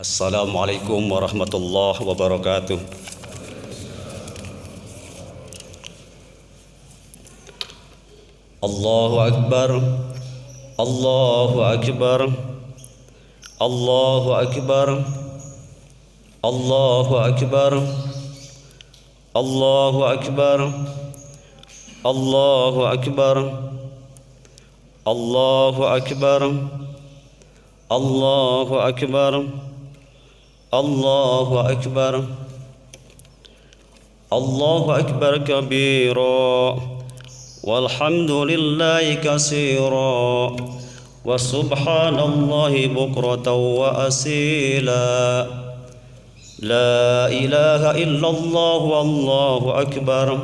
Assalamualaikum warahmatullahi wabarakatuh. Allahu Akbar, Allahu Akbar, Allahu Akbar, Allahu Akbar, Allahu Akbar, Allahu Akbar, Allahu Akbar, Allahu Akbar, Allahu Akbar, Allahu Akbar kabira, walhamdulillahi katsira, wa subhanallahi bukratan wa asila. La ilaha illallah wallahu akbar,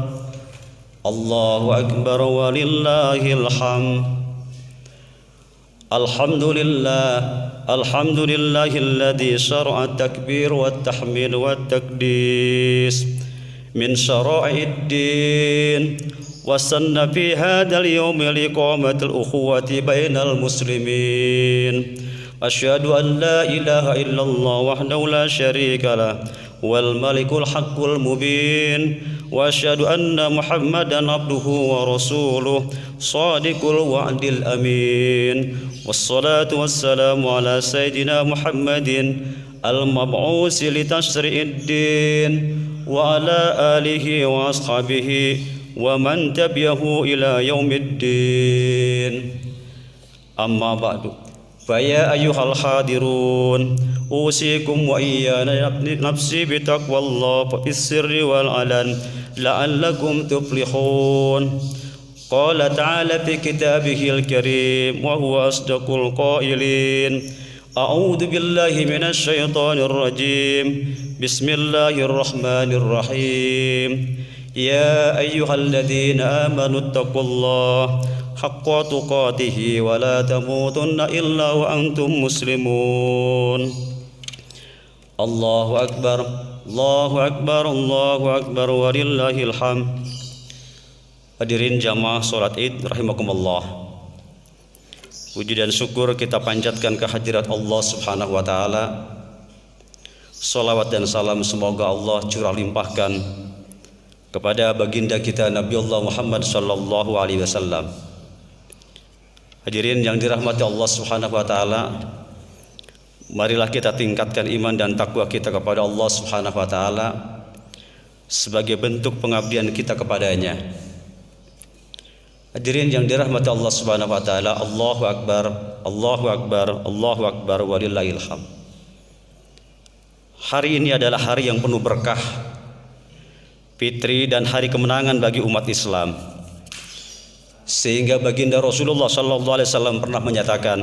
Allahu akbar walillahil hamd. Alhamdulillahilladzi syara'a at-takbir wat-tahmid wat-taqdis min syara'id din wa sanna fi hadzal yawmi liqamatil ukhuwati bainal muslimin. Asyhadu an la ilaha illallah wahdahu la syarika lah wal malikul haqqul mubin wa asyhadu anna muhammadan abduhu wa rasuluh shadiqul wa'dil amin. Wassalatu wassalamu ala sayyidina Muhammadin al-mab'usi li tashri'id din wa ala alihi wa ashabihi wa man tabi'ahu ila yaumiddin. Amma ba'du. Faya ayyuhal hadirun, usikum wa iyyana nafsi bitaqwallah fis sirri wal alan la'allakum tuflihun. Qala ta'ala fi kitabihil karim wa huwa asdaqul qailin. A'udzu billahi minasy syaithanir rajim. Bismillahirrahmanirrahim. Ya ayyuhalladzina amanu taqullaha haqqa tuqatih wa la tamutunna illa wa antum muslimun. Allahu akbar, Allahu akbar, Allahu akbar walillahil hamd. Hadirin jamaah salat Id rahimakumullah. Puji dan syukur kita panjatkan kehadirat Allah Subhanahu wa taala. Salawat dan salam semoga Allah curah limpahkan kepada baginda kita Nabi Allah Muhammad sallallahu alaihi wasallam. Hadirin yang dirahmati Allah Subhanahu wa taala, marilah kita tingkatkan iman dan takwa kita kepada Allah Subhanahu wa taala sebagai bentuk pengabdian kita kepadanya. Hadirin yang dirahmati Allah Subhanahu wa taala, Allahu akbar, Allahu akbar, Allahu akbar walillahil hamd. Hari ini adalah hari yang penuh berkah, fitri dan hari kemenangan bagi umat Islam. Sehingga baginda Rasulullah sallallahu alaihi wasallam pernah menyatakan,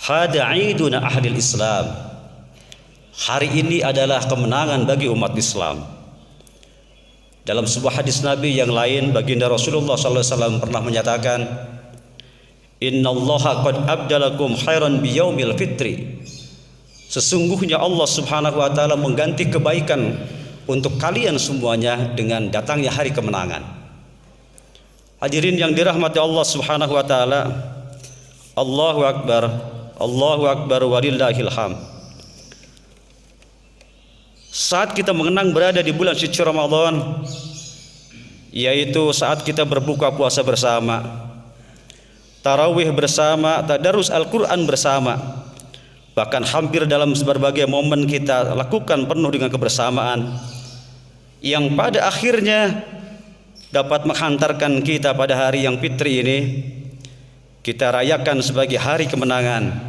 "Hada 'iduna ahlil Islam." Hari ini adalah kemenangan bagi umat Islam. Dalam sebuah hadis Nabi yang lain, baginda Rasulullah sallallahu alaihi wasallam pernah menyatakan, "Innallaha qad abdalakum khairan biyaumil fitri." Sesungguhnya Allah Subhanahu wa taala mengganti kebaikan untuk kalian semuanya dengan datangnya hari kemenangan. Hadirin yang dirahmati Allah Subhanahu wa taala, Allahu akbar, Allahu akbar walillahil hamd. Saat kita mengenang berada di bulan suci Ramadan, yaitu saat kita berbuka puasa bersama, tarawih bersama, tadarus Al-Quran bersama, bahkan hampir dalam berbagai momen kita lakukan penuh dengan kebersamaan yang pada akhirnya dapat menghantarkan kita pada hari yang fitri ini kita rayakan sebagai hari kemenangan.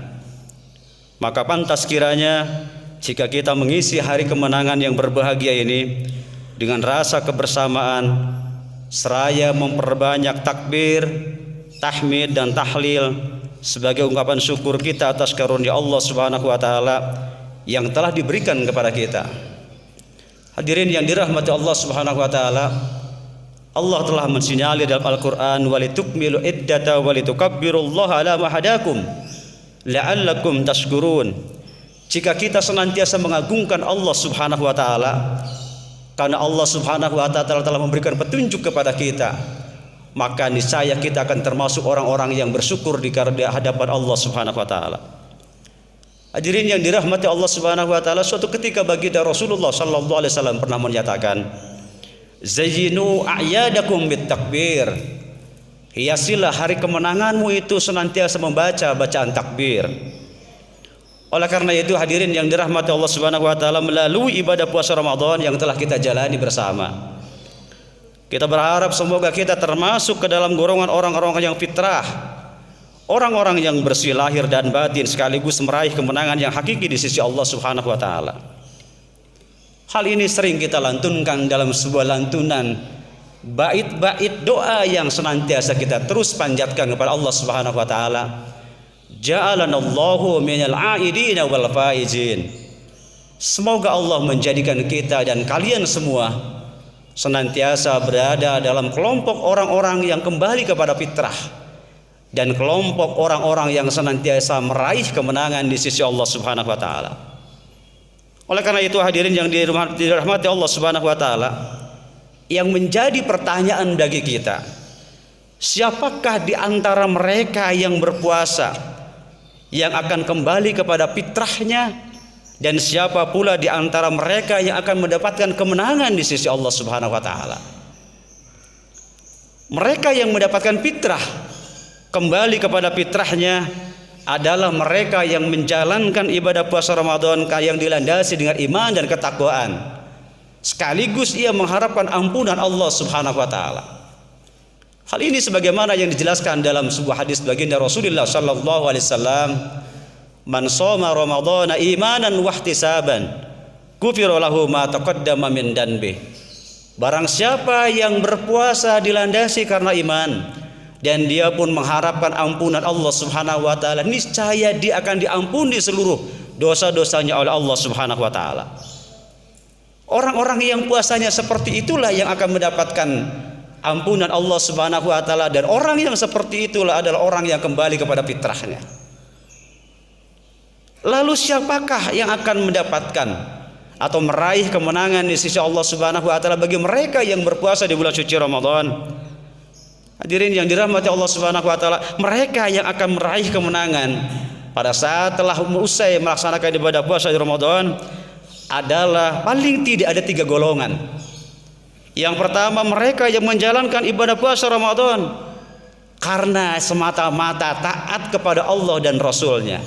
Maka pantas kiranya jika kita mengisi hari kemenangan yang berbahagia ini dengan rasa kebersamaan, seraya memperbanyak takbir, tahmid dan tahlil sebagai ungkapan syukur kita atas karunia Allah Subhanahu wa taala yang telah diberikan kepada kita. Hadirin yang dirahmati Allah Subhanahu wa taala, Allah telah mensinyalir dalam Al-Quran, walitukmilu iddata walitukabbirullaha ala ma hadakum la'allakum tashkurun. Jika kita senantiasa mengagungkan Allah Subhanahu wa taala, karena Allah Subhanahu wa taala telah memberikan petunjuk kepada kita, maka niscaya kita akan termasuk orang-orang yang bersyukur di hadapan Allah Subhanahu wa taala. Hadirin yang dirahmati Allah Subhanahu wa taala, suatu ketika baginda Rasulullah sallallahu alaihi wasallam pernah menyatakan, "Zayyinu a'yadakum bitakbir." Hiasilah hari kemenanganmu itu senantiasa membaca bacaan takbir. Oleh karena itu hadirin yang dirahmati Allah Subhanahu wa taala, melalui ibadah puasa Ramadan yang telah kita jalani bersama, kita berharap semoga kita termasuk ke dalam golongan orang-orang yang fitrah, orang-orang yang bersih lahir dan batin, sekaligus meraih kemenangan yang hakiki di sisi Allah Subhanahu wa taala. Hal ini sering kita lantunkan dalam sebuah lantunan bait-bait doa yang senantiasa kita terus panjatkan kepada Allah Subhanahu wa taala. Ja'alanallahu minal a'idina wal faizin. Semoga Allah menjadikan kita dan kalian semua senantiasa berada dalam kelompok orang-orang yang kembali kepada fitrah dan kelompok orang-orang yang senantiasa meraih kemenangan di sisi Allah Subhanahu wa taala. Oleh karena itu hadirin yang dirahmati Allah Subhanahu wa taala, yang menjadi pertanyaan bagi kita, siapakah di antara mereka yang berpuasa yang akan kembali kepada fitrahnya, dan siapa pula di antara mereka yang akan mendapatkan kemenangan di sisi Allah Subhanahu wa taala? Mereka yang mendapatkan fitrah, kembali kepada fitrahnya, adalah mereka yang menjalankan ibadah puasa Ramadan yang dilandasi dengan iman dan ketakwaan, sekaligus ia mengharapkan ampunan Allah Subhanahu wa taala. Hal ini sebagaimana yang dijelaskan dalam sebuah hadis baginda Rasulullah sallallahu alaihi wasallam, "Man shoma ramadhana imanan wa ihtisaban, ghufira lahu ma taqaddama min danbi." Barang siapa yang berpuasa dilandasi karena iman dan dia pun mengharapkan ampunan Allah Subhanahu wa taala, niscaya dia akan diampuni seluruh dosa-dosanya oleh Allah Subhanahu wa taala. Orang-orang yang puasanya seperti itulah yang akan mendapatkan ampunan Allah Subhanahu wa taala, dan orang yang seperti itulah adalah orang yang kembali kepada fitrahnya. Lalu siapakah yang akan mendapatkan atau meraih kemenangan di sisi Allah Subhanahu wa taala bagi mereka yang berpuasa di bulan suci Ramadan? Hadirin yang dirahmati Allah Subhanahu wa taala, mereka yang akan meraih kemenangan pada saat telah usai melaksanakan ibadah puasa di Ramadan adalah paling tidak ada 3 golongan. Yang pertama, mereka yang menjalankan ibadah puasa Ramadan karena semata-mata taat kepada Allah dan Rasulnya,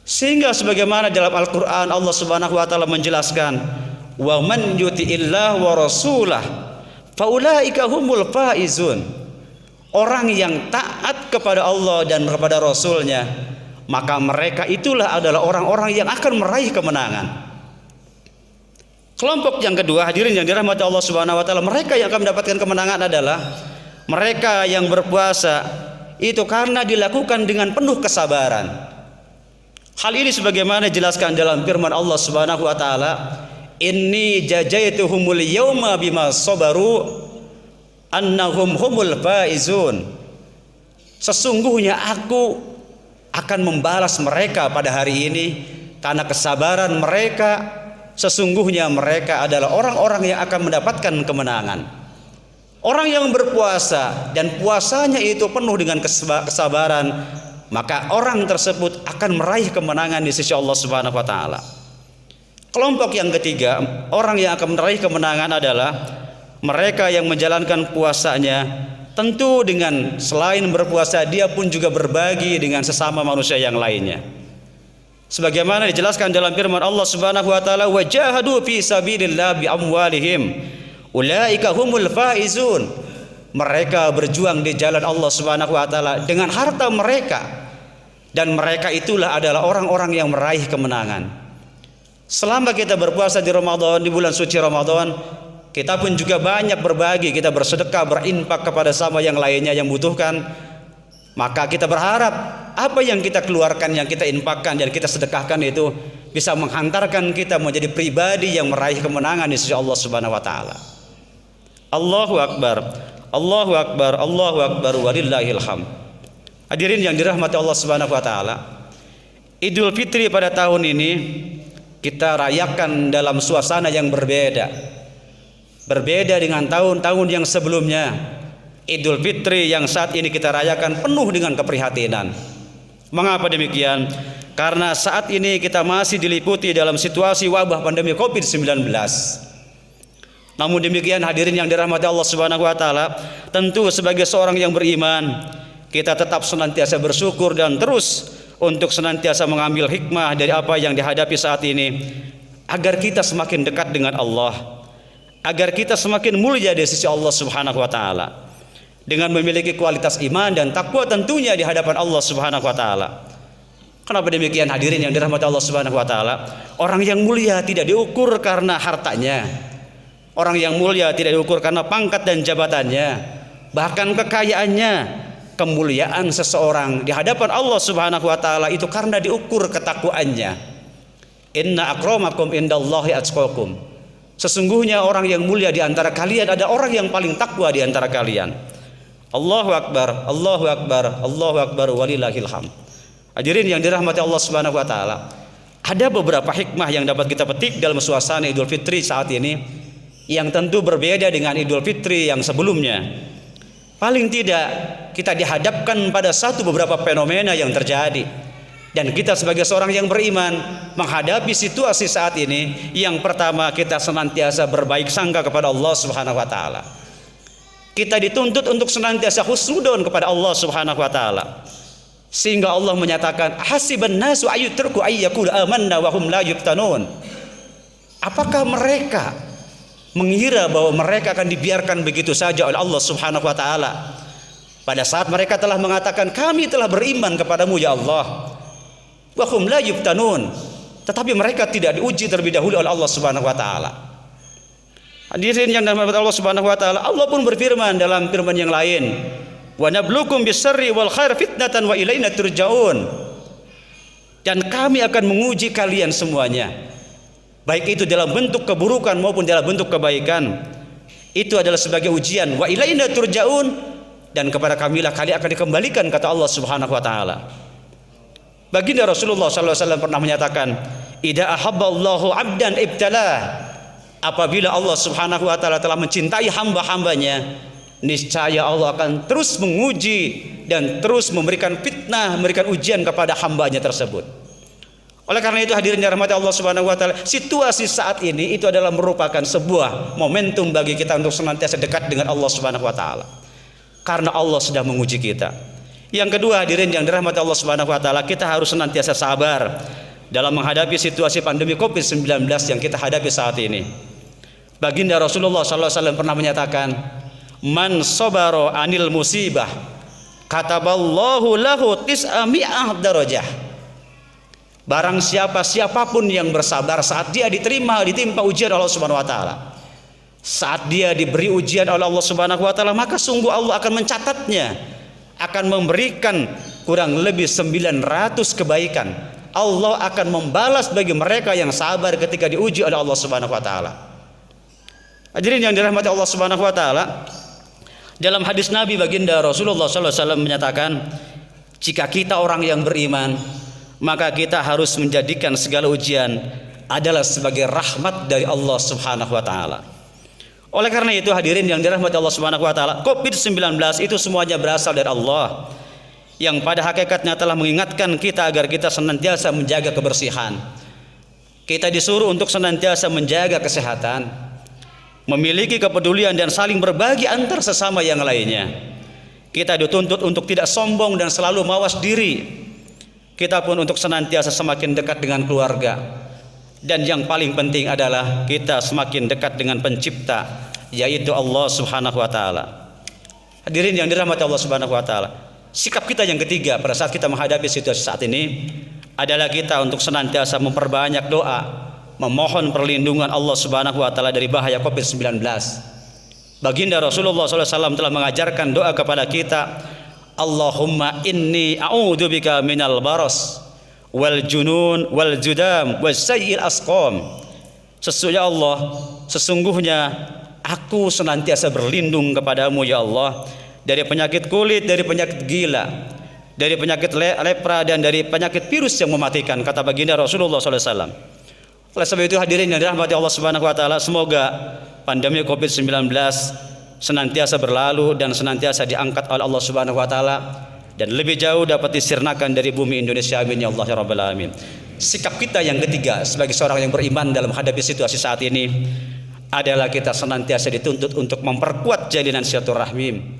sehingga sebagaimana dalam Al-Quran Allah Subhanahu wa taala menjelaskan, wa man yuti'illah wa rasulah faulaika humul faizun. Orang yang taat kepada Allah dan kepada Rasulnya, maka mereka itulah adalah orang-orang yang akan meraih kemenangan. Kelompok yang kedua, hadirin yang dirahmati Allah Subhanahu wa taala, mereka yang akan mendapatkan kemenangan adalah mereka yang berpuasa itu karena dilakukan dengan penuh kesabaran. Hal ini sebagaimana dijelaskan dalam firman Allah Subhanahu wa taala, "Inni jazaituhumul yauma bima sabaru annahum humul faizun." Sesungguhnya aku akan membalas mereka pada hari ini karena kesabaran mereka. Sesungguhnya mereka adalah orang-orang yang akan mendapatkan kemenangan. Orang yang berpuasa dan puasanya itu penuh dengan kesabaran, maka orang tersebut akan meraih kemenangan di sisi Allah Subhanahu wa taala. Kelompok yang ketiga, orang yang akan meraih kemenangan adalah mereka yang menjalankan puasanya tentu dengan selain berpuasa dia pun juga berbagi dengan sesama manusia yang lainnya. Sebagaimana dijelaskan dalam firman Allah Subhanahu wa taala, "Wajahadu fi sabilillah bi amwalihim ulaika humul faizun." Mereka berjuang di jalan Allah Subhanahu wa taala dengan harta mereka, dan mereka itulah adalah orang-orang yang meraih kemenangan. Selama kita berpuasa di Ramadan, di bulan suci Ramadan, kita pun juga banyak berbagi, kita bersedekah, berinfak kepada sama yang lainnya yang membutuhkan. Maka kita berharap apa yang kita keluarkan, yang kita infakkan dan kita sedekahkan itu bisa menghantarkan kita menjadi pribadi yang meraih kemenangan di sisi Allah Subhanahu wa taala. Allahu akbar. Allahu akbar. Allahu akbar walillahil hamd. Hadirin yang dirahmati Allah Subhanahu wa taala, Idul Fitri pada tahun ini kita rayakan dalam suasana yang berbeda. Berbeda dengan tahun-tahun yang sebelumnya. Idul Fitri yang saat ini kita rayakan penuh dengan keprihatinan. Mengapa demikian? Karena saat ini kita masih diliputi dalam situasi wabah pandemi Covid-19. Namun demikian hadirin yang dirahmati Allah Subhanahu wa taala, tentu sebagai seorang yang beriman, kita tetap senantiasa bersyukur dan terus untuk senantiasa mengambil hikmah dari apa yang dihadapi saat ini, agar kita semakin dekat dengan Allah, agar kita semakin mulia di sisi Allah Subhanahu wa taala, dengan memiliki kualitas iman dan takwa tentunya di hadapan Allah Subhanahu wa taala. Kenapa demikian hadirin yang dirahmati Allah Subhanahu wa taala? Orang yang mulia tidak diukur karena hartanya. Orang yang mulia tidak diukur karena pangkat dan jabatannya, bahkan kekayaannya. Kemuliaan seseorang di hadapan Allah Subhanahu wa taala itu karena diukur ketakwaannya. Inna akramakum indallahi atqakum. Sesungguhnya orang yang mulia di antara kalian ada orang yang paling takwa di antara kalian. Allahu akbar, Allahu akbar, Allahu akbar walillahil hamd. Hadirin yang dirahmati Allah Subhanahu wa taala, ada beberapa hikmah yang dapat kita petik dalam suasana Idul Fitri saat ini yang tentu berbeda dengan Idul Fitri yang sebelumnya. Paling tidak kita dihadapkan pada beberapa fenomena yang terjadi, dan kita sebagai seorang yang beriman menghadapi situasi saat ini. Yang pertama, kita senantiasa berbaik sangka kepada Allah Subhanahu wa taala. Kita dituntut untuk senantiasa husnudzon kepada Allah Subhanahu wa taala, sehingga Allah menyatakan hasiban nasu ayyutraku ayyaqulu amanna wa hum la yuftanun. Apakah mereka mengira bahwa mereka akan dibiarkan begitu saja oleh Allah Subhanahu wa taala pada saat mereka telah mengatakan kami telah beriman kepadamu ya Allah, wa hum la yuftanun, tetapi mereka tidak diuji terlebih dahulu oleh Allah Subhanahu wa taala. Hadirin yang dirahmati Allah Subhanahu wa taala, Allah pun berfirman dalam firman yang lain, wa nabluukum bisyarri wal khair fitnatan wa ilaina turja'un. Dan kami akan menguji kalian semuanya, baik itu dalam bentuk keburukan maupun dalam bentuk kebaikan. Itu adalah sebagai ujian. Wa ilaina turja'un, dan kepada kamilah kalian akan dikembalikan, kata Allah Subhanahu wa taala. Baginda Rasulullah sallallahu alaihi wasallam pernah menyatakan, idza ahabballahu 'abdan ibtalah. Apabila Allah Subhanahu wa taala telah mencintai hamba-hambanya, niscaya Allah akan terus menguji dan terus memberikan fitnah, memberikan ujian kepada hambanya tersebut. Oleh karena itu hadirin yang dirahmati Allah Subhanahu wa taala, situasi saat ini itu adalah merupakan sebuah momentum bagi kita untuk senantiasa dekat dengan Allah Subhanahu wa taala, karena Allah sedang menguji kita. Yang kedua hadirin yang dirahmati Allah Subhanahu wa taala, kita harus senantiasa sabar dalam menghadapi situasi pandemi Covid-19 yang kita hadapi saat ini. Baginda Rasulullah sallallahu alaihi wasallam pernah menyatakan, man sabara anil musibah kataballahu lahu tis'ami'ah darajah. Barang siapapun yang bersabar saat dia ditimpa ujian Allah Subhanahu wa taala, saat dia diberi ujian oleh Allah Subhanahu wa taala, maka sungguh Allah akan mencatatnya, akan memberikan kurang lebih 900 kebaikan. Allah akan membalas bagi mereka yang sabar ketika diuji oleh Allah Subhanahu wa taala. Hadirin yang dirahmati Allah Subhanahu wa taala, dalam hadis Nabi baginda Rasulullah sallallahu alaihi wasallam menyatakan, jika kita orang yang beriman, maka kita harus menjadikan segala ujian adalah sebagai rahmat dari Allah Subhanahu wa taala. Oleh karena itu hadirin yang dirahmati Allah Subhanahu wa taala, Covid-19 itu semuanya berasal dari Allah, yang pada hakikatnya telah mengingatkan kita agar kita senantiasa menjaga kebersihan. Kita disuruh untuk senantiasa menjaga kesehatan, memiliki kepedulian dan saling berbagi antar sesama yang lainnya. Kita dituntut untuk tidak sombong dan selalu mawas diri. Kita pun untuk senantiasa semakin dekat dengan keluarga. Dan yang paling penting adalah kita semakin dekat dengan pencipta, yaitu Allah Subhanahu wa taala. Hadirin yang dirahmati Allah Subhanahu wa taala, sikap kita yang ketiga pada saat kita menghadapi situasi saat ini adalah kita untuk senantiasa memperbanyak doa, memohon perlindungan Allah Subhanahu wa taala dari bahaya Covid-19. Baginda Rasulullah SAW telah mengajarkan doa kepada kita, Allahumma inni a'udzubika minal baras wal junun wal judam was sayyi'il asqam. Sesungguhnya aku senantiasa berlindung kepadamu ya Allah dari penyakit kulit, dari penyakit gila, dari penyakit lepra, dan dari penyakit virus yang mematikan, kata baginda Rasulullah SAW. Oleh sebab itu hadirin yang dirahmati Allah Subhanahu wa taala, semoga pandemi Covid-19 senantiasa berlalu dan senantiasa diangkat oleh Allah Subhanahu wa taala dan lebih jauh dapat disirnakan dari bumi Indonesia. Amin ya Allah ya Rabbal Alamin. Sikap kita yang ketiga sebagai seorang yang beriman dalam menghadapi situasi saat ini adalah kita senantiasa dituntut untuk memperkuat jalinan silaturahmi.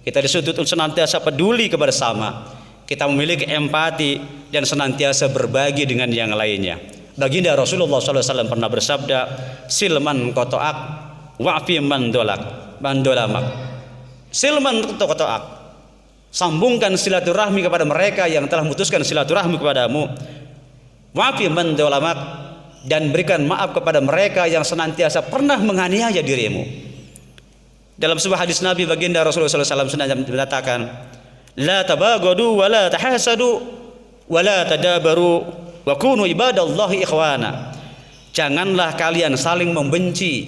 Kita dituntut untuk senantiasa peduli kepada sama. Kita memiliki empati dan senantiasa berbagi dengan yang lainnya. Baginda Rasulullah SAW pernah bersabda, silman kotoak wa'fi man dolamak. Silman kotoak, sambungkan silaturahmi kepada mereka yang telah memutuskan silaturahmi kepadamu. Wa'fi man dolamak, dan berikan maaf kepada mereka yang senantiasa pernah menganiaya dirimu. Dalam sebuah hadis Nabi, baginda Rasulullah SAW mengatakan, la tabagadu wa la tahasadu wa la tadabaru wa kunu ibadallahi ikhwana. Janganlah kalian saling membenci,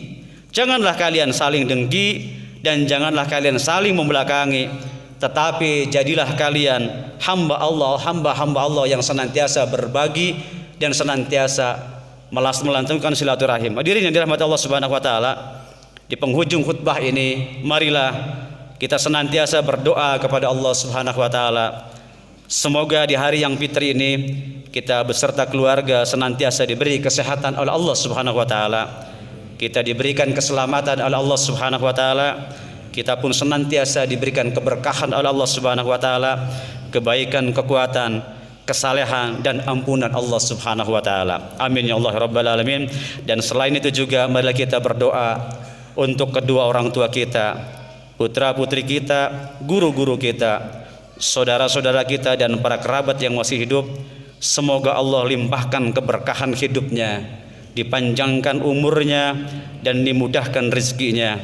janganlah kalian saling dengki, dan janganlah kalian saling membelakangi, tetapi jadilah kalian hamba Allah yang senantiasa berbagi dan senantiasa melantunkan silaturahim. Hadirin yang dirahmati Allah Subhanahu wa taala, di penghujung khutbah ini marilah kita senantiasa berdoa kepada Allah Subhanahu wa taala. Semoga di hari yang fitri ini kita beserta keluarga senantiasa diberi kesehatan oleh Allah Subhanahu wa taala. Kita diberikan keselamatan oleh Allah Subhanahu wa taala. Kita pun senantiasa diberikan keberkahan oleh Allah Subhanahu wa taala, kebaikan, kekuatan, kesalehan dan ampunan Allah Subhanahu wa taala. Amin ya Allah rabbal alamin. Dan selain itu juga marilah kita berdoa untuk kedua orang tua kita, putra-putri kita, guru-guru kita, saudara-saudara kita dan para kerabat yang masih hidup. Semoga Allah limpahkan keberkahan hidupnya, dipanjangkan umurnya dan dimudahkan rezekinya.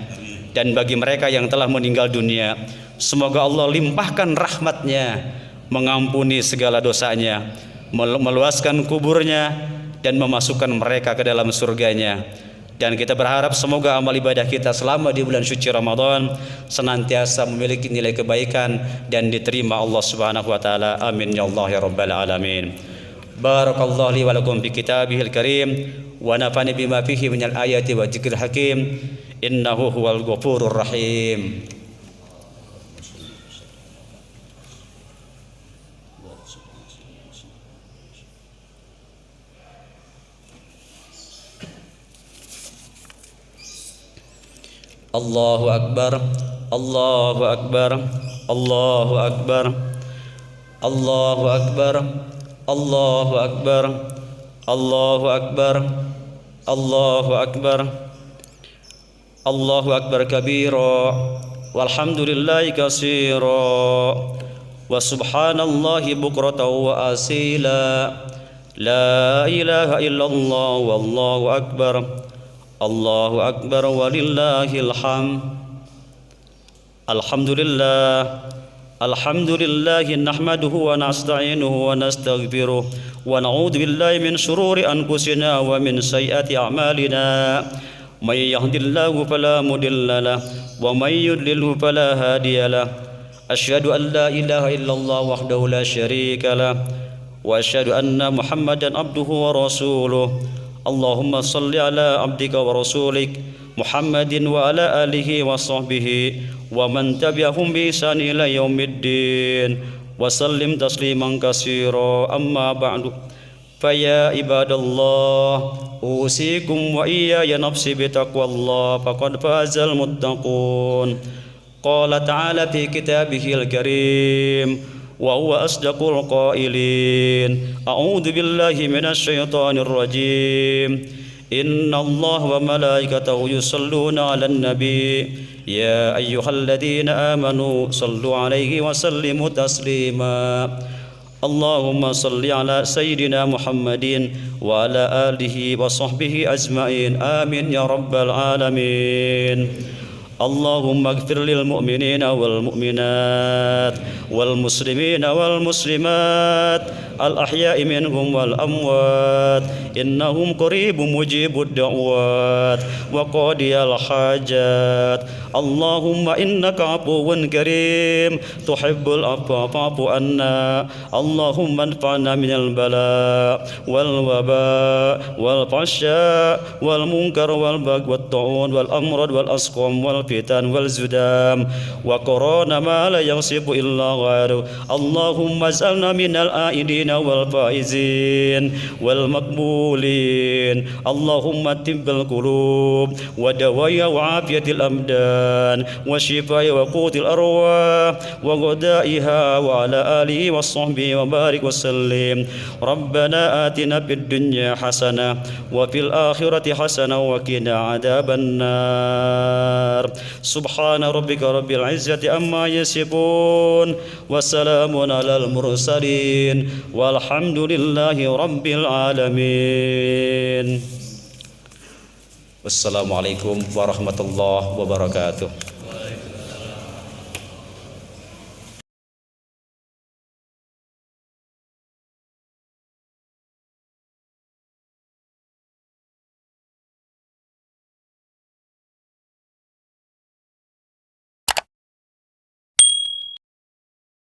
Dan bagi mereka yang telah meninggal dunia, semoga Allah limpahkan rahmatnya, mengampuni segala dosanya, meluaskan kuburnya dan memasukkan mereka ke dalam surganya. Dan kita berharap semoga amal ibadah kita selama di bulan suci Ramadan senantiasa memiliki nilai kebaikan dan diterima Allah Subhanahu wa taala. Amin ya Allah ya rabbal alamin. Barakallahu li wa lakum bi kitabihil karim wa nafani bima fihi minal ayati wa dzikril hakim. Innahu huwal ghafurur rahim. Allahu akbar, Allahu akbar, Allahu akbar, Allahu akbar, Allahu akbar, Allahu akbar, Allahu akbar, Allahu akbar kabira, walhamdulillahi katsira, wa subhanallahi bukratan wa asila, la ilaha illallah wallahu akbar. Allahu akbar walillahil hamd. Alhamdulillah, alhamdulillah nahmaduhu wa nasta'inuhu wa nastaghfiruh wa na'udzu billahi min shururi anfusina wa min sayyiati a'malina. May yahdihillahu fala mudilla lahu wa may yudlilhu fala hadiya lahu. Asyhadu an la ilaha illallah wahdahu la syarika lahu wa asyhadu anna Muhammadan abduhu wa rasuluh. Allahumma salli ala abdika wa rasulik Muhammadin wa ala alihi wa sahbihi wa man tabi'ahum bi ihsan ila yaumiddin wa sallim tasliman katsira. Amma ba'du, faya ibadallah, usikum wa iyaya nafsi bi taqwallah, faqad fazal muttaqun. Qala ta'ala fi kitabihil karim wa huwa asdaqul qailin. A'udzu billahi minasy syaithanir rajim. Innallaha wa malaikatahu yusholluna 'alan nabi ya ayyuhalladzina amanu shallu 'alaihi wa sallimu taslima. Allahumma shalli 'ala sayyidina Muhammadin wa 'ala alihi wa sahbihi ajma'in. Amin ya rabbal alamin. Allahumma ighfir lil mu'minina wal mu'minat wal muslimina wal muslimat al ahya'i minhum wal amwat innahum qaribun mujibud da'wat wa qadiyal hajat. Allahumma innaka afuwun karim tuhibbul afwa fa'fu anna. Allahumma anfa'na minal bala wal waba wal fahsya wal munkar wal baghi wat ta'un wal amrad wal asqam wal والفتن والزدام وقرون ما لا يصف إلا غيره اللهم اجعلنا من الآئدين والفائزين والمقبولين اللهم طب القلوب ودواء وعافية الأبدان وشفاء وقوت الأرواح وغدائها وعلى آله وصحبه وبارك وسلم ربنا آتنا في الدنيا حسنة وفي الآخرة حسنة وقنا عذاب النار سبحان ربك رب العزة عما يصفون وسلام على المرسلين والحمد لله رب العالمين. Wassalamualaikum warahmatullahi wabarakatuh.